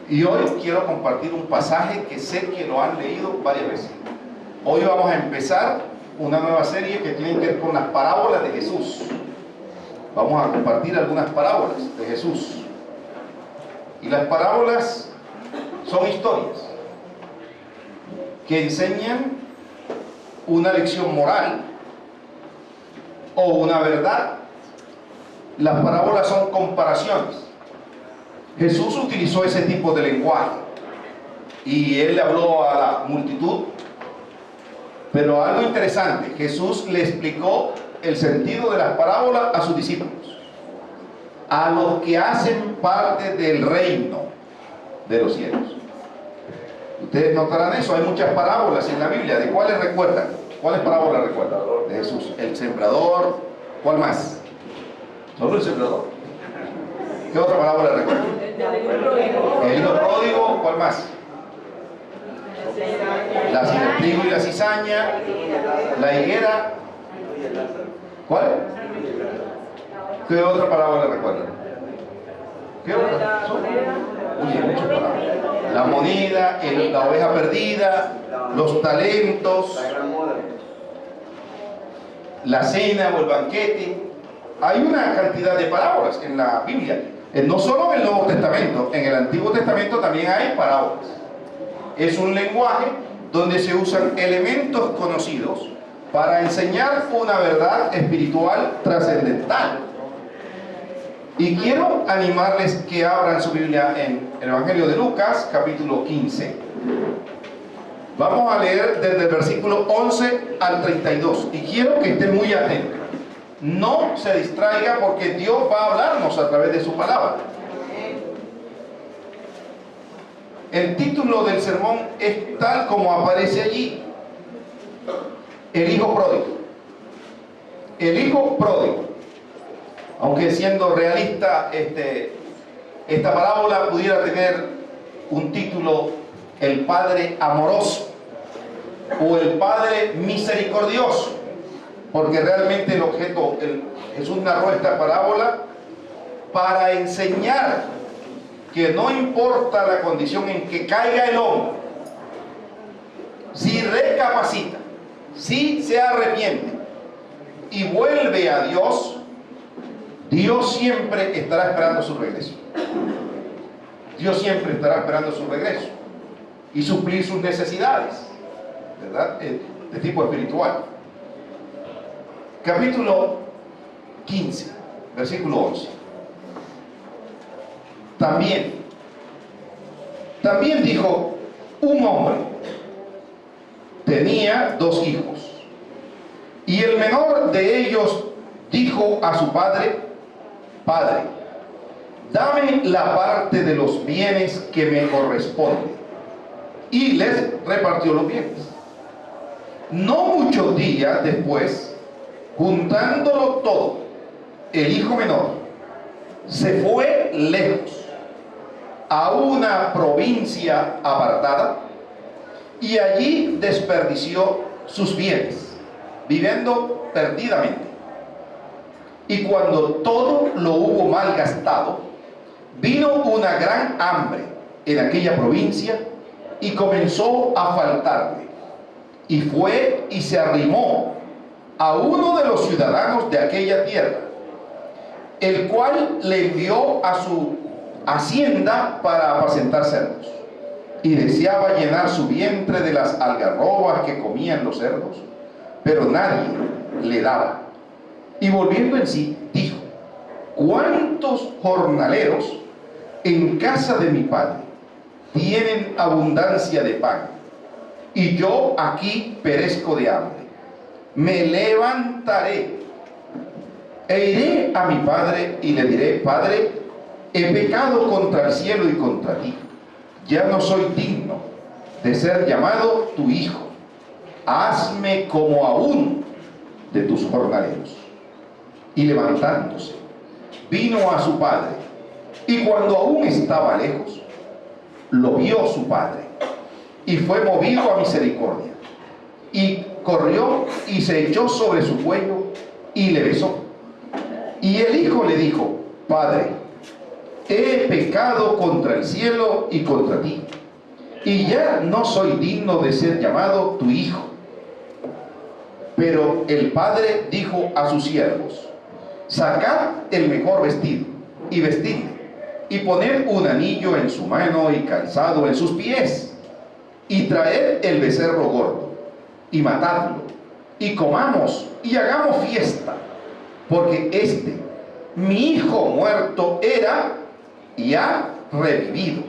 Y hoy quiero compartir un pasaje que sé que lo han leído varias veces. Hoy vamos a empezar una nueva serie que tiene que ver con las parábolas de Jesús. Vamos a compartir algunas parábolas de Jesús. Y las parábolas son historias que enseñan una lección moral o una verdad. Las parábolas son comparaciones. Jesús utilizó ese tipo de lenguaje y él habló a la multitud, pero algo interesante, Jesús le explicó el sentido de las parábolas a sus discípulos, a los que hacen parte del reino de los cielos. Ustedes notarán eso, hay muchas parábolas en la Biblia. ¿De cuáles recuerdan? ¿Cuáles parábolas recuerdan? De Jesús. El sembrador. ¿Cuál más? Solo el sembrador. ¿Qué otra parábola recuerdan? El hijo pródigo. ¿Cuál más? El trigo y la cizaña. La higuera. ¿Cuál? ¿Qué otra parábola recuerdan? ¿Qué otra? Muchas parábolas. La moneda, la oveja perdida, los talentos, la cena o el banquete. Hay una cantidad de parábolas en la Biblia, no solo en el Nuevo Testamento, en el Antiguo Testamento también hay parábolas. Es un lenguaje donde se usan elementos conocidos para enseñar una verdad espiritual trascendental. Y quiero animarles que abran su Biblia en el Evangelio de Lucas, capítulo 15. Vamos a leer desde el versículo 11 al 32. Y quiero que estén muy atentos. No se distraiga porque Dios va a hablarnos a través de su palabra. El título del sermón es tal como aparece allí. El hijo pródigo. El hijo pródigo. Aunque siendo realista, esta parábola pudiera tener un título: el padre amoroso o el padre misericordioso, porque realmente el objeto, Jesús narró esta parábola para enseñar que no importa la condición en que caiga el hombre, si recapacita, si se arrepiente y vuelve a Dios, Dios siempre estará esperando su regreso. Dios siempre estará esperando su regreso y suplir sus necesidades, ¿verdad? De tipo espiritual. Capítulo 15, versículo 11. También dijo: un hombre tenía 2 hijos, y el menor de ellos dijo a su padre: Padre, dame la parte de los bienes que me corresponde. Y les repartió los bienes. No muchos días después, juntándolo todo, el hijo menor se fue lejos a una provincia apartada y allí desperdició sus bienes, viviendo perdidamente. Y cuando todo lo hubo malgastado, vino una gran hambre en aquella provincia y comenzó a faltarle. Y fue y se arrimó a uno de los ciudadanos de aquella tierra, el cual le envió a su hacienda para apacentar cerdos. Y deseaba llenar su vientre de las algarrobas que comían los cerdos, pero nadie le daba. Y volviendo en sí, dijo: ¿cuántos jornaleros en casa de mi padre tienen abundancia de pan, y yo aquí perezco de hambre? Me levantaré e iré a mi padre y le diré: Padre, he pecado contra el cielo y contra ti. Ya no soy digno de ser llamado tu hijo. Hazme como a uno de tus jornaleros. Y levantándose, vino a su padre, y cuando aún estaba lejos, lo vio su padre, y fue movido a misericordia, y corrió y se echó sobre su cuello y le besó. Y el hijo le dijo: Padre, he pecado contra el cielo y contra ti, y ya no soy digno de ser llamado tu hijo. Pero el padre dijo a sus siervos: sacad el mejor vestido y vestidle, y poned un anillo en su mano y calzado en sus pies, y traed el becerro gordo, y matadlo, y comamos y hagamos fiesta, porque mi hijo muerto era y ha revivido,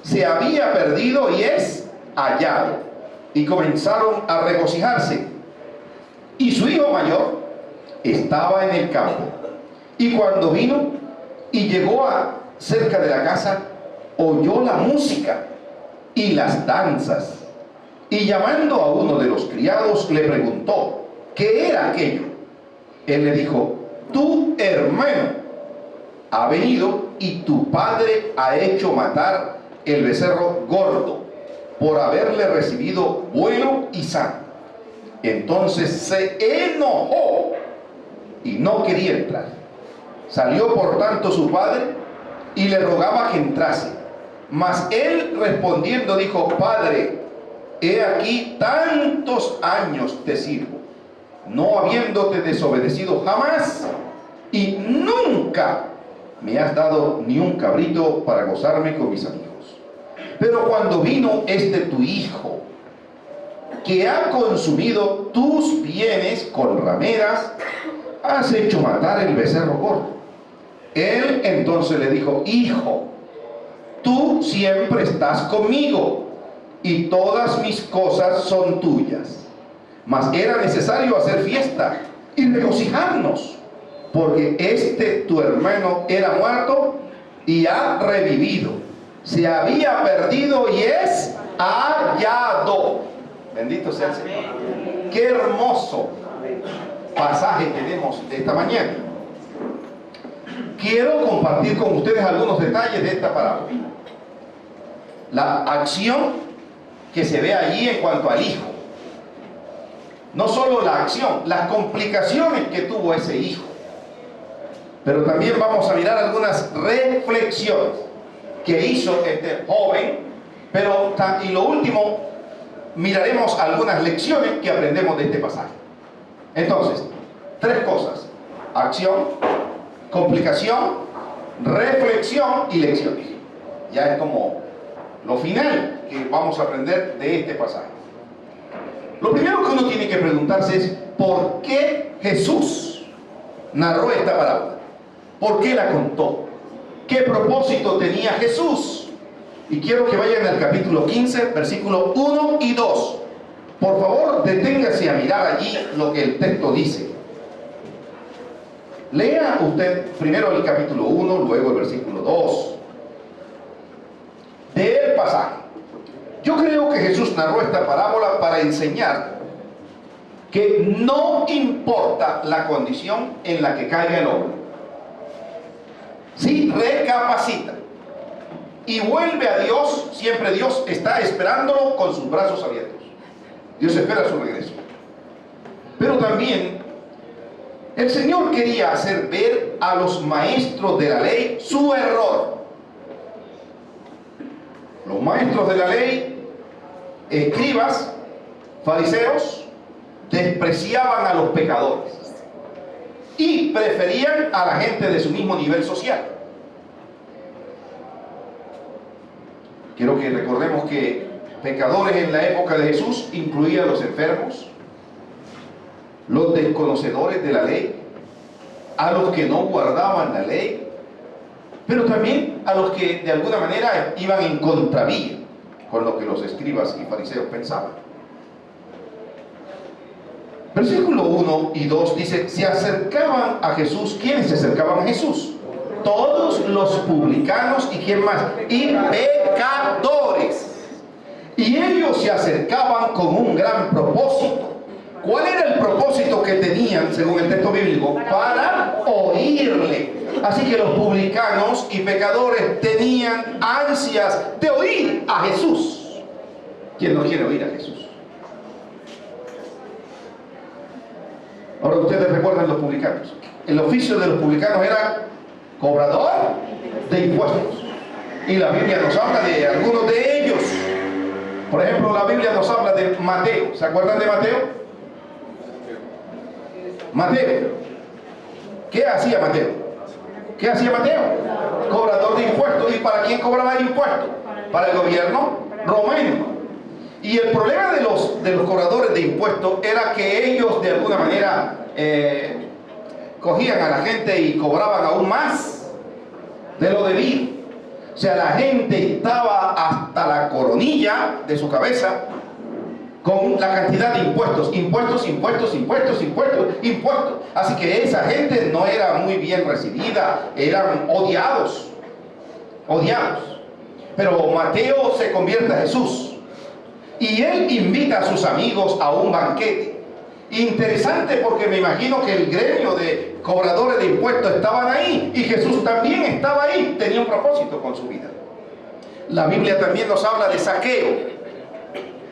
se había perdido y es hallado. Y comenzaron a regocijarse. Y su hijo mayor estaba en el campo, y cuando vino y llegó cerca de la casa, oyó la música y las danzas, y llamando a uno de los criados le preguntó qué era aquello. Él le dijo: tu hermano ha venido y tu padre ha hecho matar el becerro gordo por haberle recibido bueno y sano. Entonces se enojó y no quería entrar. Salió por tanto su padre y le rogaba que entrase. Mas él respondiendo dijo: Padre, he aquí tantos años te sirvo, no habiéndote desobedecido jamás, y nunca me has dado ni un cabrito para gozarme con mis amigos. Pero cuando vino tu hijo, que ha consumido tus bienes con rameras, has hecho matar el becerro gordo. Él entonces le dijo: Hijo, tú siempre estás conmigo, y todas mis cosas son tuyas. Mas era necesario hacer fiesta y regocijarnos, porque tu hermano era muerto y ha revivido, se había perdido y es hallado. Bendito sea el Señor. Qué hermoso pasaje tenemos de esta mañana. Quiero compartir con ustedes algunos detalles de esta parábola. La acción que se ve allí en cuanto al hijo. No solo la acción, las complicaciones que tuvo ese hijo. Pero también vamos a mirar algunas reflexiones que hizo este joven. Y lo último, miraremos algunas lecciones que aprendemos de este pasaje. Entonces, 3 cosas: acción, complicación, reflexión y lecciones. Ya es como lo final que vamos a aprender de este pasaje. Lo primero que uno tiene que preguntarse es: ¿por qué Jesús narró esta parábola? ¿Por qué la contó? ¿Qué propósito tenía Jesús? Y quiero que vayan al capítulo 15, versículos 1 y 2. Por favor, deténgase a mirar allí lo que el texto dice. Lea usted primero el capítulo 1, luego el versículo 2 del pasaje. Yo creo que Jesús narró esta parábola para enseñar que no importa la condición en la que caiga el hombre, si recapacita y vuelve a Dios, siempre Dios está esperándolo con sus brazos abiertos. Dios espera su regreso. Pero también el Señor quería hacer ver a los maestros de la ley su error. Los maestros de la ley, escribas, fariseos, despreciaban a los pecadores y preferían a la gente de su mismo nivel social. Quiero que recordemos que pecadores en la época de Jesús incluían a los enfermos, los desconocedores de la ley, a los que no guardaban la ley, pero también a los que de alguna manera iban en contravía con lo que los escribas y fariseos pensaban. Versículo 1 y 2 dice: se acercaban a Jesús. ¿Quiénes se acercaban a Jesús? Todos los publicanos y ¿quién más? Y pecadores. Y ellos se acercaban con un gran propósito. ¿Cuál era el propósito que tenían, según el texto bíblico? Para oírle. Así que los publicanos y pecadores tenían ansias de oír a Jesús. ¿Quién no quiere oír a Jesús? Ahora ustedes recuerdan los publicanos. El oficio de los publicanos era cobrador de impuestos. Y la Biblia nos habla de algunos de ellos. Por ejemplo, la Biblia nos habla de Mateo. ¿Se acuerdan de Mateo? Mateo. ¿Qué hacía Mateo? ¿Qué hacía Mateo? Cobrador de impuestos. ¿Y para quién cobraba el impuesto? Para el gobierno romano. Y el problema de los cobradores de impuestos era que ellos de alguna manera cogían a la gente y cobraban aún más de lo debido. O sea, la gente estaba hasta la coronilla de su cabeza con la cantidad de impuestos. Así que esa gente no era muy bien recibida, eran odiados. Pero Mateo se convierte a Jesús y él invita a sus amigos a un banquete. Interesante, porque me imagino que el gremio de cobradores de impuestos estaban ahí y Jesús también estaba ahí, tenía un propósito con su vida. La Biblia también nos habla de Zaqueo,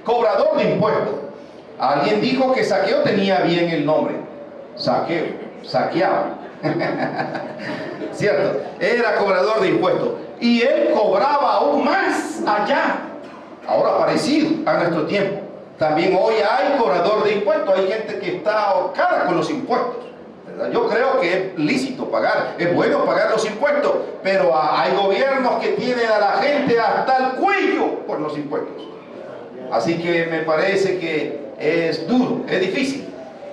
cobrador de impuestos. Alguien dijo que Zaqueo tenía bien el nombre. Zaqueo, saqueaba. ¿Cierto? Era cobrador de impuestos. Y él cobraba aún más allá. Ahora parecido a nuestro tiempo. También hoy hay cobrador de impuestos. Hay gente que está ahorcada con los impuestos, ¿verdad? Yo creo que es lícito pagar, es bueno pagar los impuestos, pero hay gobiernos que tienen a la gente hasta el cuello por los impuestos. Así que me parece que es duro, es difícil.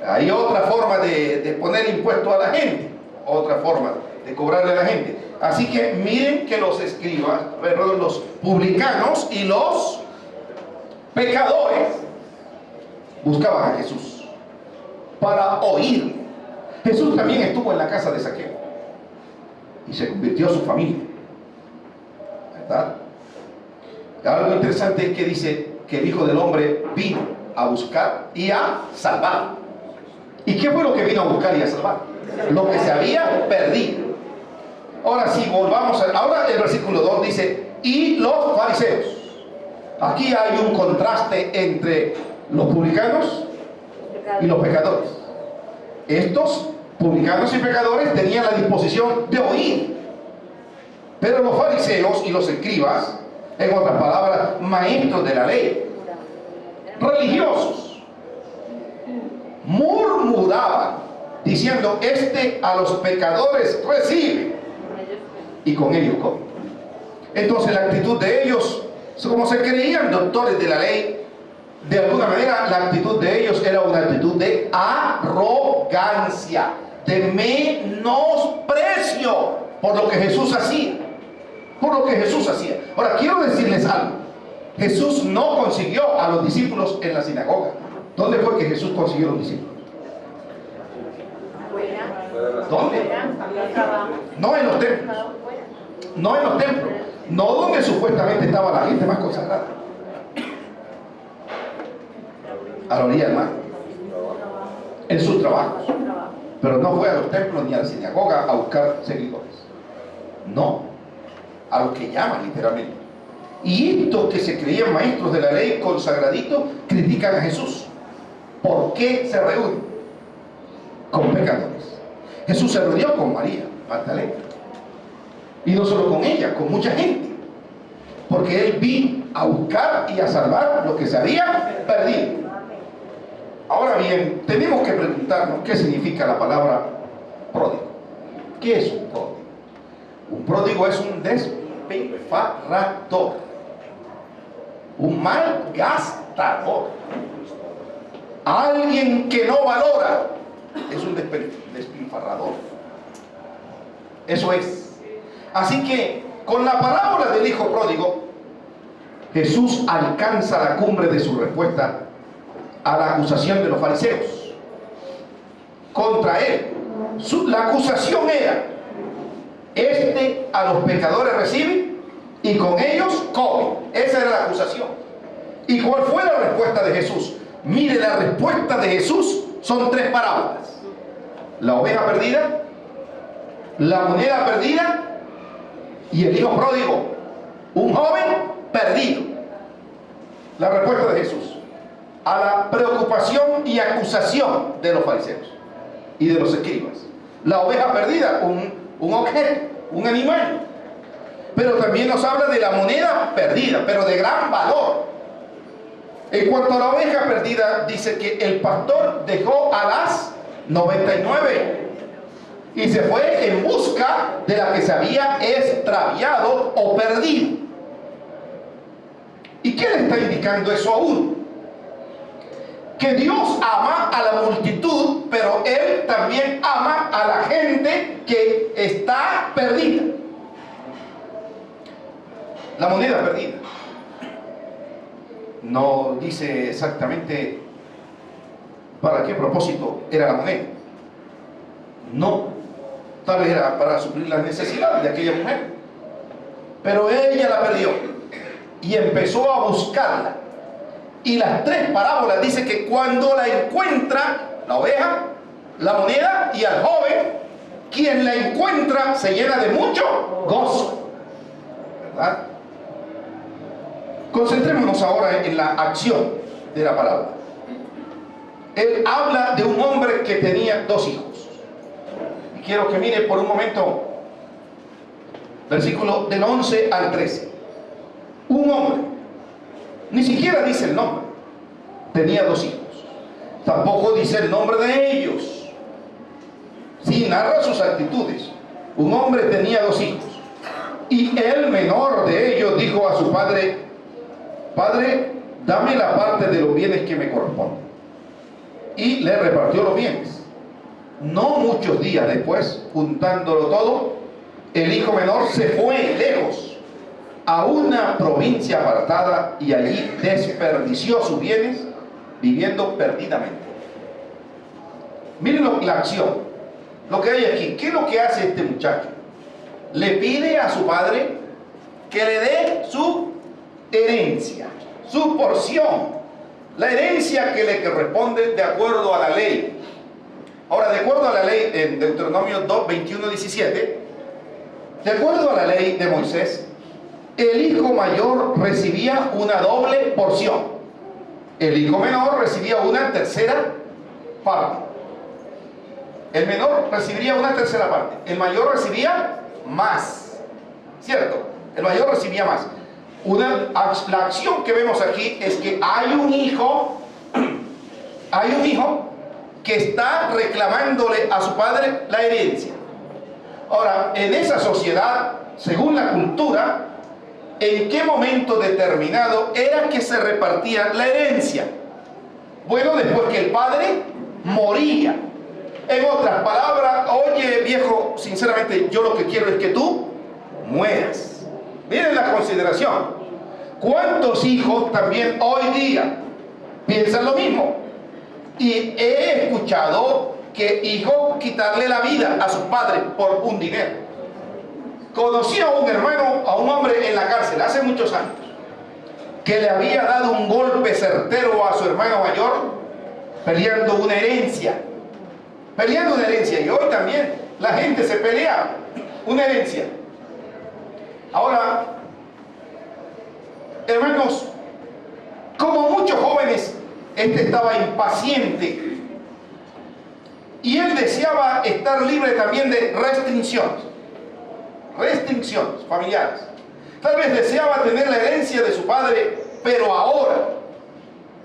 Hay otra forma de poner impuesto a la gente, otra forma de cobrarle a la gente. Así que miren que los escribas, perdón, los publicanos y los pecadores buscaban a Jesús para oír. Jesús también estuvo en la casa de Zaqueo y se convirtió a su familia, ¿verdad? Algo interesante es que dice que el Hijo del Hombre vino a buscar y a salvar. ¿Y qué fue lo que vino a buscar y a salvar? Lo que se había perdido. Ahora sí, volvamos ahora el versículo 2 dice: y los fariseos. Aquí hay un contraste entre los publicanos y los pecadores. Estos publicanos y pecadores tenían la disposición de oír, pero los fariseos y los escribas, en otras palabras, maestros de la ley, religiosos, murmuraban diciendo: este a los pecadores recibe y con ellos come. Entonces la actitud de ellos, como se creían doctores de la ley, de alguna manera la actitud de ellos era una actitud de arrogancia, de menosprecio por lo que Jesús hacía. Ahora quiero decirles algo: Jesús no consiguió a los discípulos en la sinagoga. ¿Dónde fue que Jesús consiguió a los discípulos? ¿Dónde? No en los templos. No donde supuestamente estaba la gente más consagrada. A la orilla del mar. En sus trabajos. Pero no fue a los templos ni a la sinagoga a buscar seguidores. No. A los que llaman literalmente. Y estos que se creían maestros de la ley, consagraditos, critican a Jesús. ¿Por qué se reúnen? Con pecadores. Jesús se reunió con María Magdalena. Y no solo con ella, con mucha gente. Porque Él vino a buscar y a salvar lo que se había perdido. Ahora bien, tenemos que preguntarnos qué significa la palabra pródigo. ¿Qué es un pródigo? Un pródigo es un despilfarrador, un malgastador, alguien que no valora. Es un despilfarrador. Eso es. Así que con la parábola del hijo pródigo, Jesús alcanza la cumbre de su respuesta a la acusación de los fariseos contra él. La acusación era: este a los pecadores recibe y con ellos come. Esa era la acusación. ¿Y cuál fue la respuesta de Jesús? Mire, la respuesta de Jesús son tres parábolas: la oveja perdida, la moneda perdida y el hijo pródigo, un joven perdido. La respuesta de Jesús a la preocupación y acusación de los fariseos y de los escribas. La oveja perdida, un objeto, un animal. Pero también nos habla de la moneda perdida, pero de gran valor. En cuanto a la oveja perdida, dice que el pastor dejó a las 99 y se fue en busca de la que se había extraviado o perdido. ¿Y qué le está indicando eso a uno? Que Dios ama a la multitud, pero Él también ama a la gente que está perdida. La moneda perdida. No dice exactamente para qué propósito era la moneda. No, tal vez era para suplir las necesidades de aquella mujer. Pero ella la perdió y empezó a buscarla. Y las tres parábolas dice que cuando la encuentra, la oveja, la moneda y al joven, quien la encuentra se llena de mucho gozo. ¿Verdad? Concentrémonos ahora en la acción de la parábola. Él habla de un hombre que tenía dos hijos. Y quiero que mire por un momento versículo del 11 al 13. Un hombre, ni siquiera dice el nombre, tenía dos hijos. Tampoco dice el nombre de ellos. Sí, narra sus actitudes. Un hombre tenía dos hijos. Y el menor de ellos dijo a su padre: Padre, dame la parte de los bienes que me corresponden. Y le repartió los bienes. No muchos días después, juntándolo todo, el hijo menor se fue lejos a una provincia apartada y allí desperdició sus bienes viviendo perdidamente. Miren la acción, lo que hay aquí. ¿Qué es lo que hace este muchacho? Le pide a su padre que le dé su herencia, su porción, la herencia que le corresponde de acuerdo a la ley. Ahora, de acuerdo a la ley en Deuteronomio 2, 21, 17, de acuerdo a la ley de Moisés, el hijo mayor recibía una doble porción, el hijo menor recibía una tercera parte. El menor recibiría una tercera parte, el mayor recibía más, ¿cierto? El mayor recibía más. La acción que vemos aquí es que hay un hijo que está reclamándole a su padre la herencia. Ahora, en esa sociedad, según la cultura, ¿en qué momento determinado era que se repartía la herencia? Bueno, después que el padre moría. En otras palabras, oye viejo, sinceramente yo lo que quiero es que tú mueras. Miren la consideración. ¿Cuántos hijos también hoy día piensan lo mismo? Y he escuchado que hijos quitarle la vida a sus padres por un dinero. Conocí a un hermano, a un hombre en la cárcel hace muchos años, que le había dado un golpe certero a su hermano mayor peleando una herencia. Peleando una herencia. Y hoy también la gente se pelea una herencia. Ahora, hermanos, como muchos jóvenes, este estaba impaciente y él deseaba estar libre también de restricciones familiares. Tal vez deseaba tener la herencia de su padre, pero ahora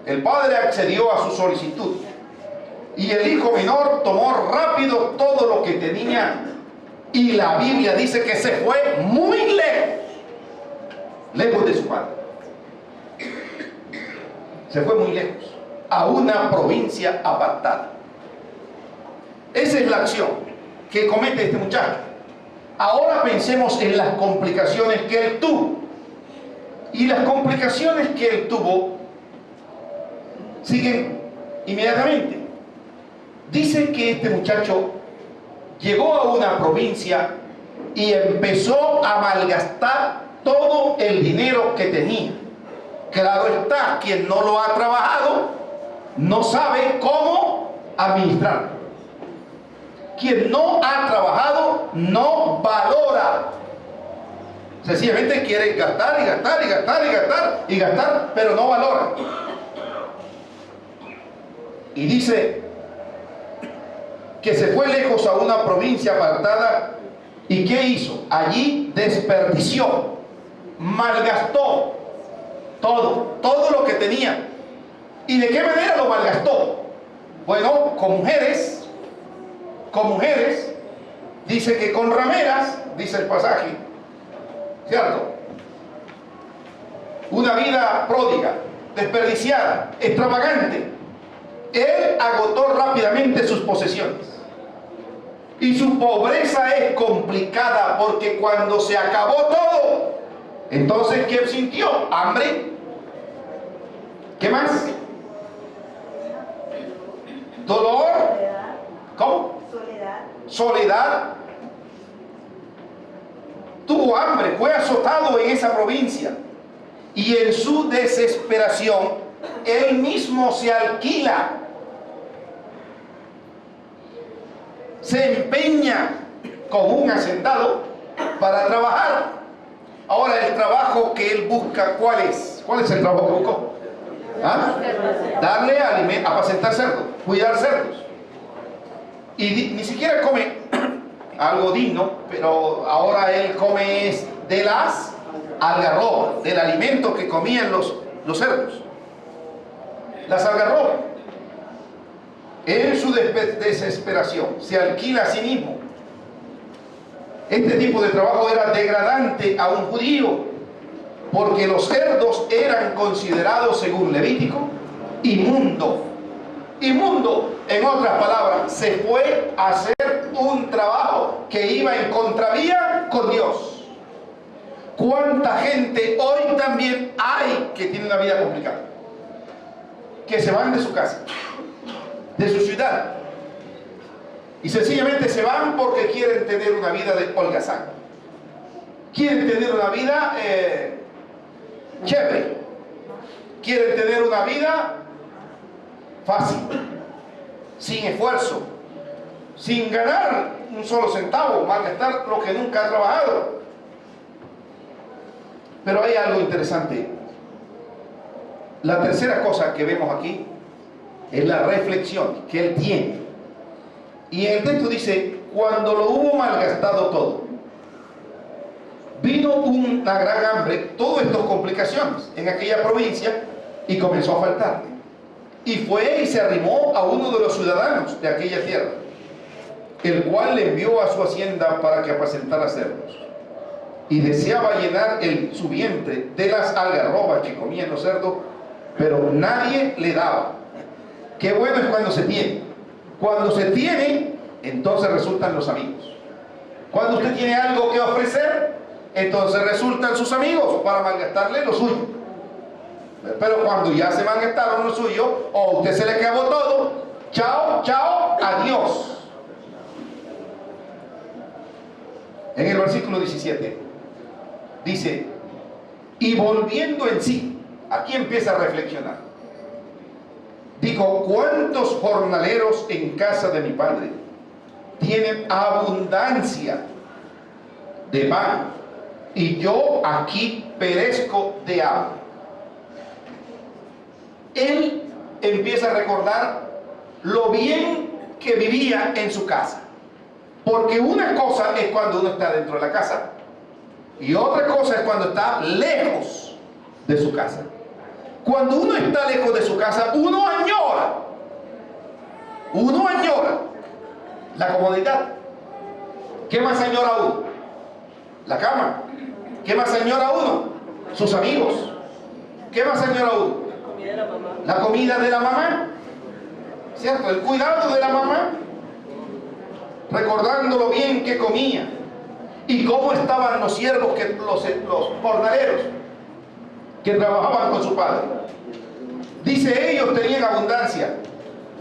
el padre accedió a su solicitud y el hijo menor tomó rápido todo lo que tenía. Y la Biblia dice que se fue muy lejos de su padre. Se fue muy lejos, a una provincia apartada. Esa es la acción que comete este muchacho. Ahora pensemos en las complicaciones que él tuvo. Y las complicaciones que él tuvo siguen inmediatamente. Dice que este muchacho llegó a una provincia y empezó a malgastar todo el dinero que tenía. Claro está, quien no lo ha trabajado no sabe cómo administrar. Quien no ha trabajado no valora. Sencillamente quiere gastar y gastar y gastar y gastar y gastar, pero no valora. Y dice que se fue lejos a una provincia apartada ¿Y qué hizo? Allí desperdició, malgastó todo lo que tenía. ¿Y de qué manera lo malgastó? Bueno, con mujeres, dice que con rameras, dice el pasaje, ¿cierto? Una vida pródiga, desperdiciada, extravagante. Él agotó rápidamente sus posesiones. Y su pobreza es complicada porque cuando se acabó todo, entonces ¿qué sintió? Hambre. ¿Qué más? Dolor. ¿Cómo? Soledad. Tuvo hambre, fue azotado en esa provincia. Y en su desesperación, él mismo se alquila. Se empeña como un hacendado para trabajar. Ahora, el trabajo que él busca, ¿cuál es? ¿Cuál es el trabajo que buscó? ¿Ah? Darle alimento, apacentar cerdos, cuidar cerdos. Y ni siquiera come algo digno, pero ahora él come es de las algarrobas, del alimento que comían los cerdos. Las algarrobas. En su desesperación se alquila a sí mismo. Este tipo de trabajo era degradante a un judío, porque los cerdos eran considerados, según Levítico, inmundo. Inmundo, en otras palabras, se fue a hacer un trabajo que iba en contravía con Dios. ¿Cuánta gente hoy también hay que tiene una vida complicada? Que se van de su casa, de su ciudad, y sencillamente se van porque quieren tener una vida de holgazán. Quieren tener una vida chévere. Quieren tener una vida fácil, sin esfuerzo, sin ganar un solo centavo, malgastar lo que nunca ha trabajado. Pero hay algo interesante. La tercera cosa que vemos aquí es la reflexión que él tiene. Y en el texto dice, cuando lo hubo malgastado todo, vino una gran hambre, todas estas complicaciones en aquella provincia, y comenzó a faltarle. Y fue y se arrimó a uno de los ciudadanos de aquella tierra, el cual le envió a su hacienda para que apacentara cerdos. Y deseaba llenar su vientre de las algarrobas que comían los cerdos, pero nadie le daba. Qué bueno es cuando se tiene. Cuando se tiene, entonces resultan los amigos. Cuando usted tiene algo que ofrecer, entonces resultan sus amigos para malgastarle lo suyo. Pero cuando ya se malgastaron lo suyo, o a usted se le acabó todo, chao, chao, adiós. En el versículo 17 dice, y volviendo en sí, aquí empieza a reflexionar. Dijo, ¿cuántos jornaleros en casa de mi padre tienen abundancia de pan, y yo aquí perezco de hambre? Él empieza a recordar lo bien que vivía en su casa. Porque una cosa es cuando uno está dentro de la casa, y otra cosa es cuando está lejos de su casa. Cuando uno está lejos de su casa, uno añora la comodidad. ¿Qué más añora uno? La cama. ¿Qué más añora uno? Sus amigos. ¿Qué más añora uno? La comida de la mamá. ¿Cierto? El cuidado de la mamá. Recordando lo bien que comía y cómo estaban los siervos, los jornaleros que trabajaban con su padre. Dice, ellos tenían abundancia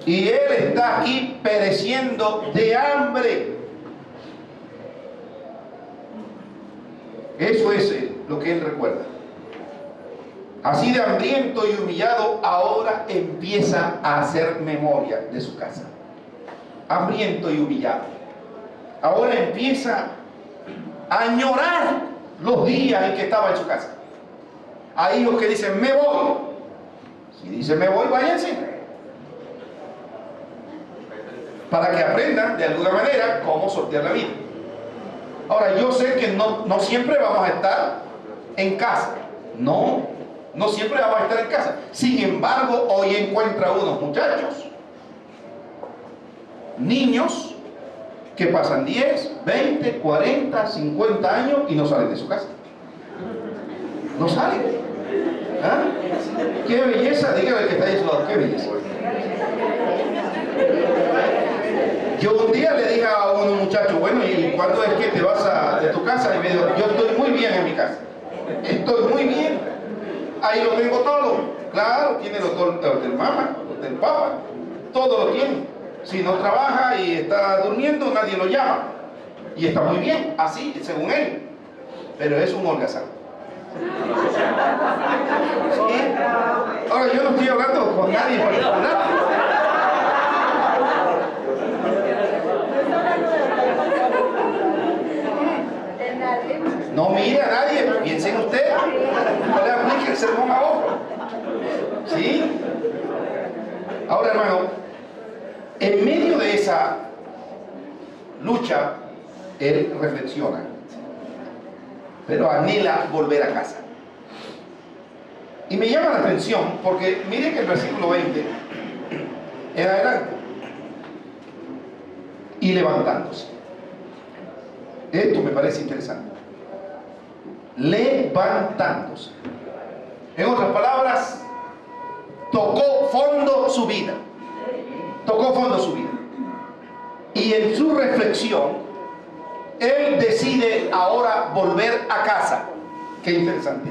y él está aquí pereciendo de hambre. Eso es lo que él recuerda. Así de hambriento y humillado, ahora empieza a hacer memoria de su casa. Hambriento y humillado. Ahora empieza a añorar los días en que estaba en su casa. Hay hijos que dicen, me voy. Si dicen, me voy, váyanse. Para que aprendan de alguna manera cómo sortear la vida. Ahora, yo sé que no siempre vamos a estar en casa. No siempre vamos a estar en casa. Sin embargo, hoy encuentra unos muchachos, niños, que pasan 10, 20, 40, 50 años y no salen de su casa. No salen. ¿Ah? ¡Qué belleza! Dígale al que está ahí a su lado, ¡qué belleza! Yo un día le dije a un muchacho, bueno, ¿y cuándo es que te vas de tu casa? Y me dijo, yo estoy muy bien en mi casa. Estoy muy bien. Ahí lo tengo todo. Claro, tiene los del mamá, los del papá, todo lo tiene. Si no trabaja y está durmiendo, nadie lo llama. Y está muy bien, así, según él. Pero es un holgazán. ¿Sí? Ahora, yo no estoy hablando con nadie en particular. No mira a nadie, piensen ustedes. No le aplique el sermón a otro. ¿Sí? Ahora, hermano, en medio de esa lucha, él reflexiona, pero anhela volver a casa. Y me llama la atención porque miren que el versículo 20 en adelante, y levantándose. Esto me parece interesante. Levantándose. En otras palabras, tocó fondo su vida. Tocó fondo su vida. Y en su reflexión, él decide ahora volver a casa. Qué interesante.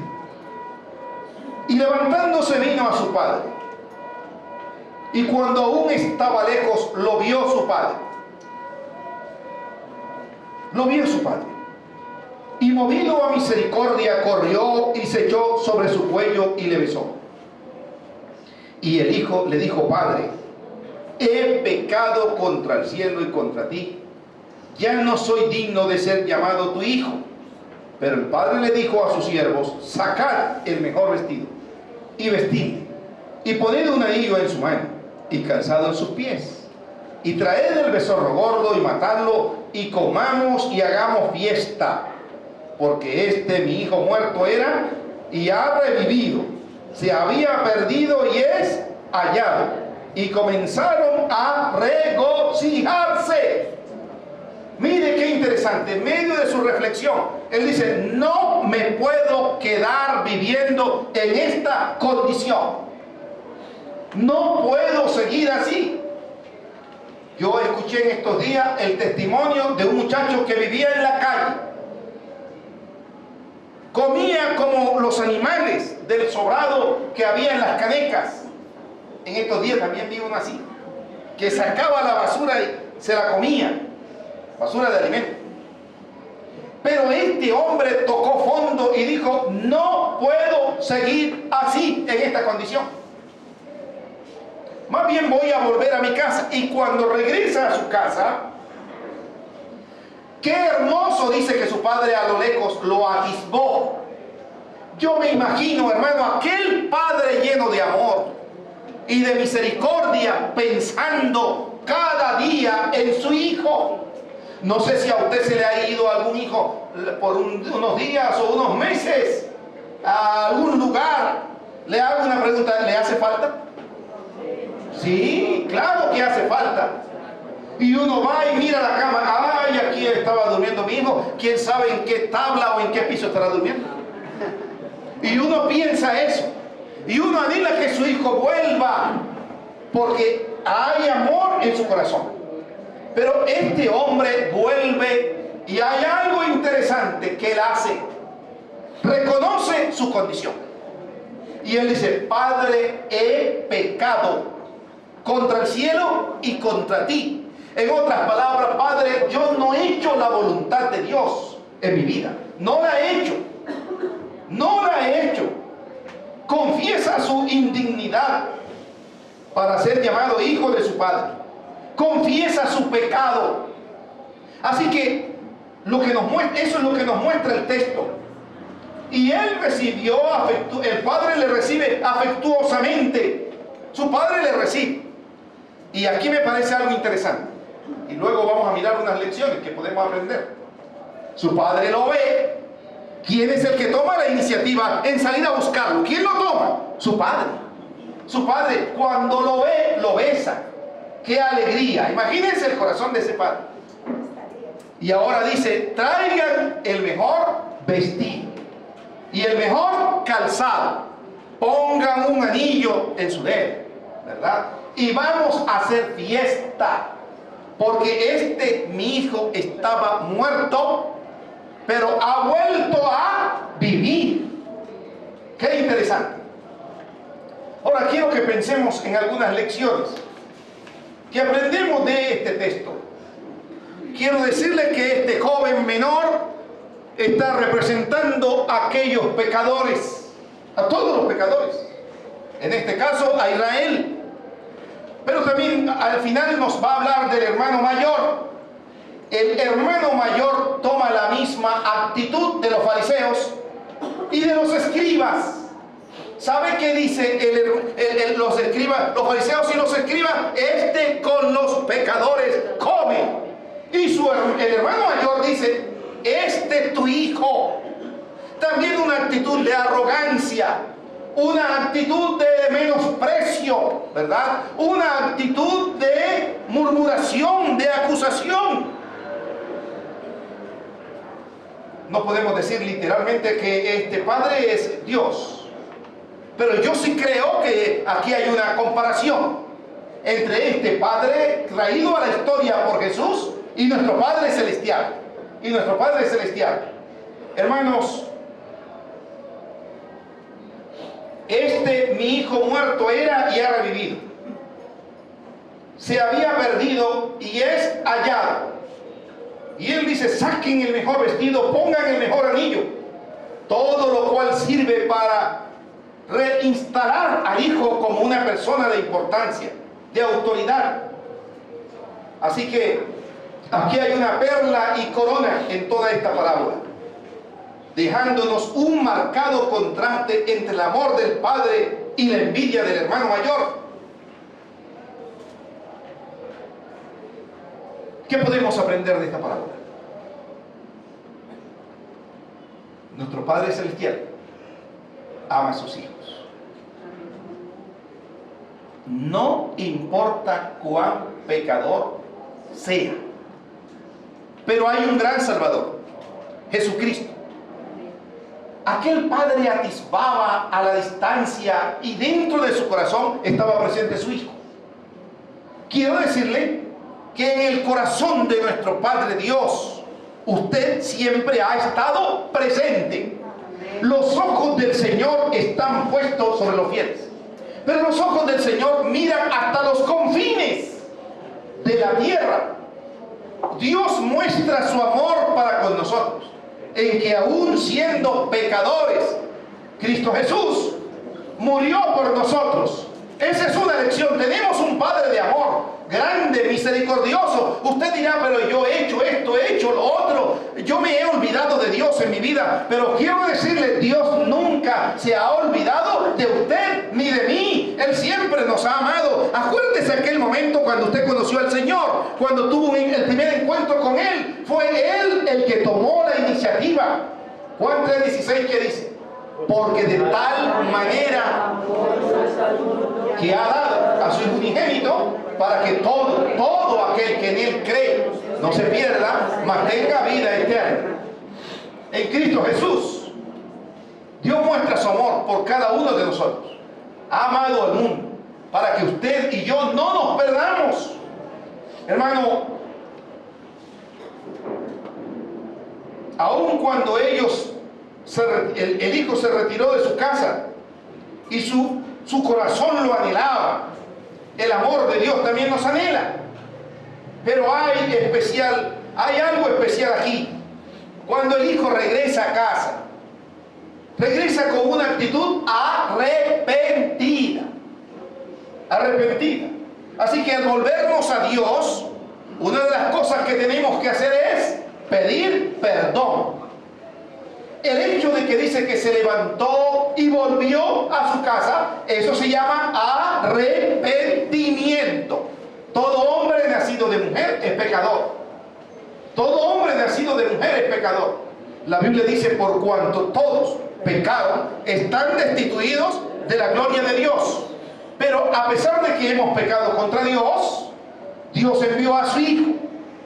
Y levantándose vino a su padre. Y cuando aún estaba lejos, lo vio su padre. Lo vio su padre. Y movido a misericordia, corrió y se echó sobre su cuello y le besó. Y el hijo le dijo, Padre, he pecado contra el cielo y contra ti. Ya no soy digno de ser llamado tu hijo. Pero el padre le dijo a sus siervos, sacad el mejor vestido y vestidle, y poned un anillo en su mano y calzado en sus pies, y traed el becerro gordo y matadlo, y comamos y hagamos fiesta, porque mi hijo muerto era y ha revivido, se había perdido y es hallado. Y comenzaron a regocijarse. Mire qué interesante, en medio de su reflexión, él dice, no me puedo quedar viviendo en esta condición. No puedo seguir así. Yo escuché en estos días el testimonio de un muchacho que vivía en la calle. Comía como los animales del sobrado que había en las canecas. En estos días también vi uno así, que sacaba la basura y se la comía. Basura de alimento. Pero este hombre tocó fondo y dijo, no puedo seguir así en esta condición. Más bien voy a volver a mi casa. Y cuando regresa a su casa, qué hermoso, dice que su padre a lo lejos lo atisbó. Yo me imagino, hermano, aquel padre lleno de amor y de misericordia, pensando cada día en su hijo. No sé si a usted se le ha ido algún hijo por unos días o unos meses a algún lugar. Le hago una pregunta, ¿le hace falta? Sí, claro que hace falta. Y uno va y mira la cama, ay, aquí estaba durmiendo mi hijo, quién sabe en qué tabla o en qué piso estará durmiendo. Y uno piensa eso. Y uno anhela que su hijo vuelva, porque hay amor en su corazón. Pero este hombre vuelve y hay algo interesante que él hace. Reconoce su condición. Y él dice, Padre, he pecado contra el cielo y contra ti. En otras palabras, Padre, yo no he hecho la voluntad de Dios en mi vida. No la he hecho. No la he hecho. Confiesa su indignidad para ser llamado hijo de su padre. Confiesa su pecado. Así que eso es lo que nos muestra el texto. Y él recibió el padre le recibe afectuosamente. Su padre le recibe. Y aquí me parece algo interesante. Y luego vamos a mirar unas lecciones que podemos aprender. Su padre lo ve. ¿Quién es el que toma la iniciativa en salir a buscarlo? ¿Quién lo toma? Su padre. Su padre, cuando lo ve, lo besa. ¡Qué alegría! Imagínense el corazón de ese padre. Y ahora dice, traigan el mejor vestido y el mejor calzado. Pongan un anillo en su dedo, ¿verdad? Y vamos a hacer fiesta. Porque mi hijo estaba muerto, pero ha vuelto a vivir. ¡Qué interesante! Ahora quiero que pensemos en algunas lecciones que aprendemos de este texto. Quiero decirle que este joven menor está representando a aquellos pecadores, a todos los pecadores, en este caso a Israel. Pero también al final nos va a hablar del hermano mayor. El hermano mayor toma la misma actitud de los fariseos y de los escribas. ¿Sabe qué dice los escribas, los fariseos y los escribas? Con los pecadores come. Y el hermano mayor dice, tu hijo. También una actitud de arrogancia, una actitud de menosprecio, ¿verdad? Una actitud de murmuración, de acusación. No podemos decir literalmente que este padre es Dios. Pero yo sí creo que aquí hay una comparación entre este Padre traído a la historia por Jesús y nuestro Padre Celestial. Hermanos, mi hijo muerto era y ha revivido. Se había perdido y es hallado. Y él dice, saquen el mejor vestido, pongan el mejor anillo. Todo lo cual sirve para reinstalar al hijo como una persona de importancia, de autoridad. Así que aquí hay una perla y corona en toda esta parábola, dejándonos un marcado contraste entre el amor del padre y la envidia del hermano mayor. ¿Qué podemos aprender de esta parábola? Nuestro Padre Celestial ama a sus hijos. No importa cuán pecador sea. Pero hay un gran Salvador, Jesucristo. Aquel padre atisbaba a la distancia y dentro de su corazón estaba presente su hijo. Quiero decirle que en el corazón de nuestro Padre Dios, usted siempre ha estado presente. Los ojos del Señor están puestos sobre los fieles, pero los ojos del Señor miran hasta los confines de la tierra. Dios muestra su amor para con nosotros, en que aún siendo pecadores, Cristo Jesús murió por nosotros. Esa es una lección. Tenemos un Padre de amor, grande, misericordioso. Usted dirá, pero yo he hecho esto, he hecho lo otro, yo me he olvidado de Dios en mi vida. Pero quiero decirle, Dios nunca se ha olvidado de usted ni de mí. Él siempre nos ha amado. Acuérdese aquel momento cuando usted conoció al Señor, cuando tuvo el primer encuentro con Él. Fue Él el que tomó la iniciativa. Juan 3:16, ¿qué dice? Porque de tal manera que ha dado a su unigénito, para que todo aquel que en Él cree no se pierda, mas tenga vida eterna. En Cristo Jesús, Dios muestra su amor por cada uno de nosotros. Ha amado al mundo para que usted y yo no nos perdamos. Hermano, aun cuando el hijo se retiró de su casa y su corazón lo anhelaba, el amor de Dios también nos anhela. Pero hay algo especial aquí. Cuando el hijo regresa a casa, regresa con una actitud arrepentida. Así que al volvernos a Dios, una de las cosas que tenemos que hacer es pedir perdón. El hecho de que dice que se levantó y volvió a su casa, eso se llama arrepentimiento. Todo hombre nacido de mujer es pecador. Todo hombre nacido de mujer es pecador. La Biblia dice, por cuanto todos pecaron, están destituidos de la gloria de Dios. Pero a pesar de que hemos pecado contra Dios, Dios envió a su Hijo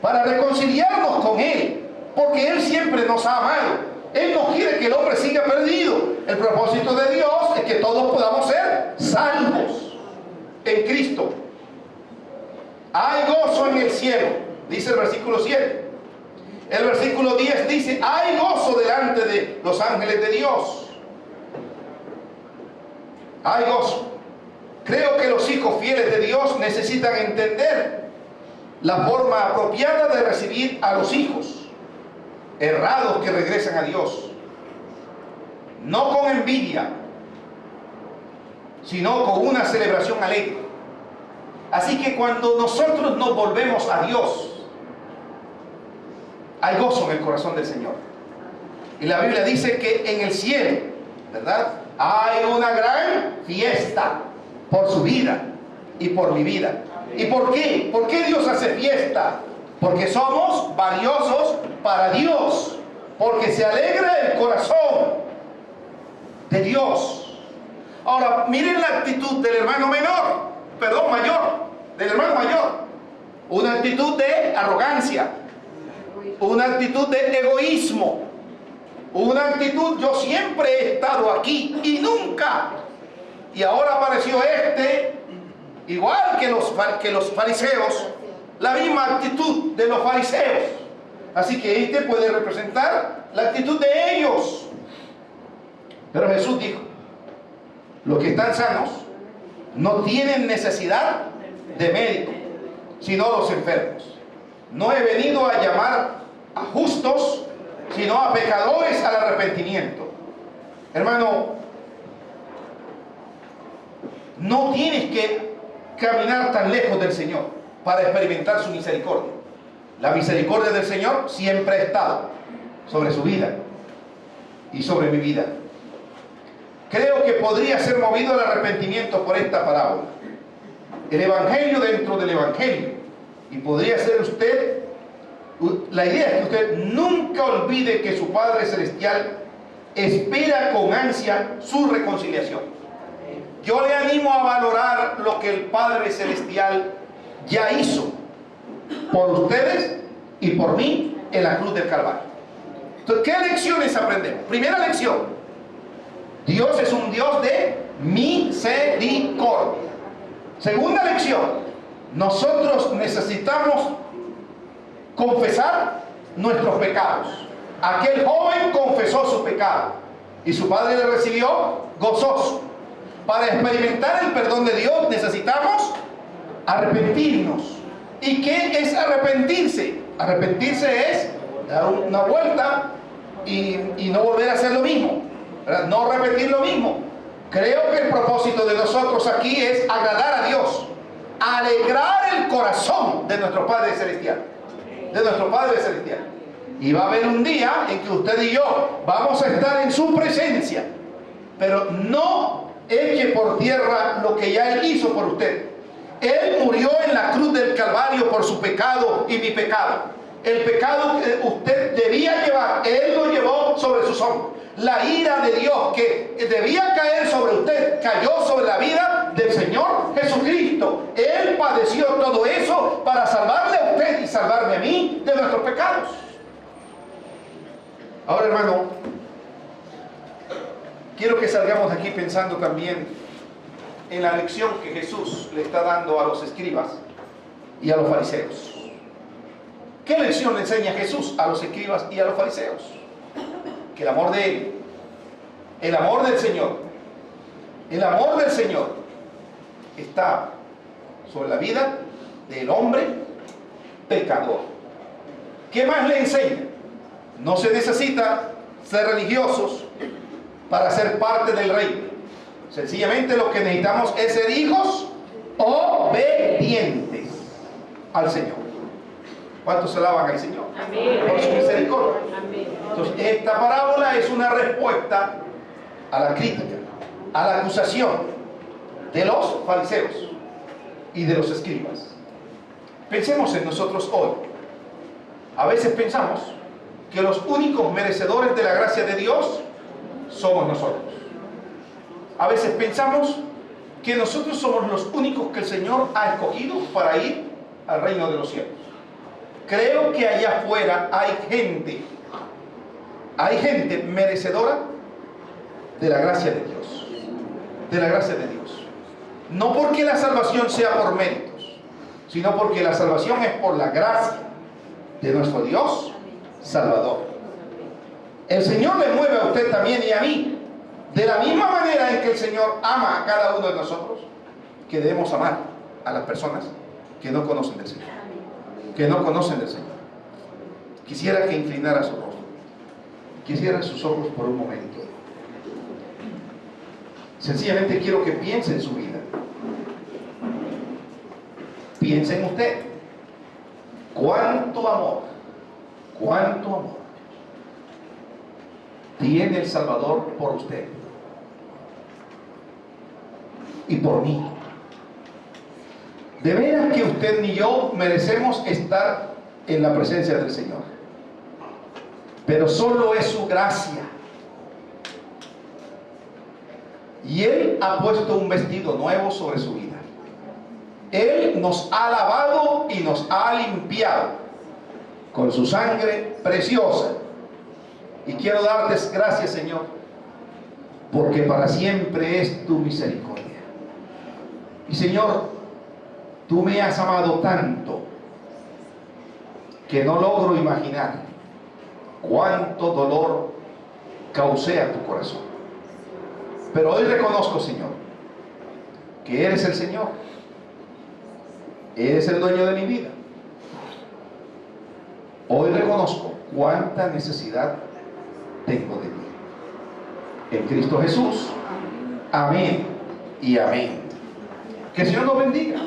para reconciliarnos con Él, porque Él siempre nos ha amado. Él no quiere que el hombre siga perdido. El propósito de Dios es que todos podamos ser salvos en Cristo. Hay gozo en el cielo, dice el versículo 7. El versículo 10 dice, hay gozo delante de los ángeles de Dios. Hay gozo. Creo que los hijos fieles de Dios necesitan entender la forma apropiada de recibir a los hijos errados que regresan a Dios. No con envidia, sino con una celebración alegre. Así que cuando nosotros nos volvemos a Dios, hay gozo en el corazón del Señor. Y la Biblia dice que en el cielo, ¿verdad?, hay una gran fiesta por su vida y por mi vida. ¿Y por qué? ¿Por qué Dios hace fiesta? Porque somos valiosos para Dios. Porque se alegra el corazón de Dios. Ahora, miren la actitud del hermano mayor, del hermano mayor. Una actitud de arrogancia, una actitud de egoísmo, una actitud, yo siempre he estado aquí y nunca. Y ahora apareció igual que los fariseos, la misma actitud de los fariseos. Así que puede representar la actitud de ellos. Pero Jesús dijo, los que están sanos no tienen necesidad de médico, sino los enfermos. No he venido a llamar a justos, sino a pecadores al arrepentimiento. Hermano, no tienes que caminar tan lejos del Señor para experimentar su misericordia. La misericordia del Señor siempre ha estado sobre su vida y sobre mi vida. Creo que podría ser movido al arrepentimiento por esta parábola. El Evangelio dentro del Evangelio. Y podría ser usted, la idea es que usted nunca olvide que su Padre Celestial espera con ansia su reconciliación. Yo le animo a valorar lo que el Padre Celestial ya hizo por ustedes y por mí en la cruz del Calvario. Entonces, ¿qué lecciones aprendemos? Primera lección: Dios es un Dios de misericordia. Segunda lección: nosotros necesitamos confesar nuestros pecados. Aquel joven confesó su pecado y su padre le recibió gozoso. Para experimentar el perdón de Dios necesitamos arrepentirnos. ¿Y qué es arrepentirse? Arrepentirse es dar una vuelta y no volver a hacer lo mismo, ¿verdad? No repetir lo mismo. Creo que el propósito de nosotros aquí es agradar a Dios, alegrar el corazón de nuestro Padre Celestial, Y va a haber un día en que usted y yo vamos a estar en su presencia, pero no eche por tierra lo que ya Él hizo por usted. Él murió en la cruz del Calvario por su pecado y mi pecado. El pecado que usted debía llevar, Él lo llevó sobre sus hombros. La ira de Dios que debía caer sobre usted, cayó sobre la vida del Señor Jesucristo. Él padeció todo eso para salvarle a usted y salvarme a mí de nuestros pecados. Ahora, hermano, quiero que salgamos de aquí pensando también en la lección que Jesús le está dando a los escribas y a los fariseos. ¿Qué lección le enseña Jesús a los escribas y a los fariseos? Que el amor de Él, el amor del Señor está sobre la vida del hombre pecador. ¿Qué más le enseña? No se necesita ser religiosos para ser parte del reino. Sencillamente lo que necesitamos es ser hijos obedientes al Señor. ¿Cuántos se alaban al Señor? Amén. Por su misericordia. Amén. Entonces, esta parábola es una respuesta a la crítica, a la acusación de los fariseos y de los escribas. Pensemos en nosotros hoy. A veces pensamos que los únicos merecedores de la gracia de Dios somos nosotros. A veces pensamos que nosotros somos los únicos que el Señor ha escogido para ir al reino de los cielos. Creo que allá afuera hay gente merecedora de la gracia de Dios. De la gracia de Dios. No porque la salvación sea por méritos, sino porque la salvación es por la gracia de nuestro Dios Salvador. El Señor le mueve a usted también y a mí, de la misma manera en que el Señor ama a cada uno de nosotros, que debemos amar a las personas que no conocen del Señor. Que no conocen del Señor. Quisiera que inclinara su rostro. Quisiera sus ojos por un momento. Sencillamente quiero que piense en su vida. Piense en usted. Cuánto amor tiene el Salvador por usted y por mí. De veras que usted ni yo merecemos estar en la presencia del Señor, pero solo es su gracia. Y Él ha puesto un vestido nuevo sobre su vida. Él nos ha lavado y nos ha limpiado con su sangre preciosa. Y quiero darte gracias, Señor, porque para siempre es tu misericordia. Y Señor, tú me has amado tanto que no logro imaginar cuánto dolor causé a tu corazón. Pero hoy reconozco, Señor, que eres el Señor. Eres el dueño de mi vida. Hoy reconozco cuánta necesidad tengo de ti. En Cristo Jesús. Amén y amén. Que el Señor nos bendiga.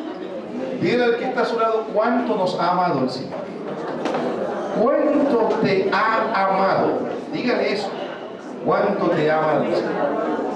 Dígale al que está a su lado cuánto nos ha amado el Señor. Cuánto te ha amado. Dígale eso. Cuánto te ha amado el Señor.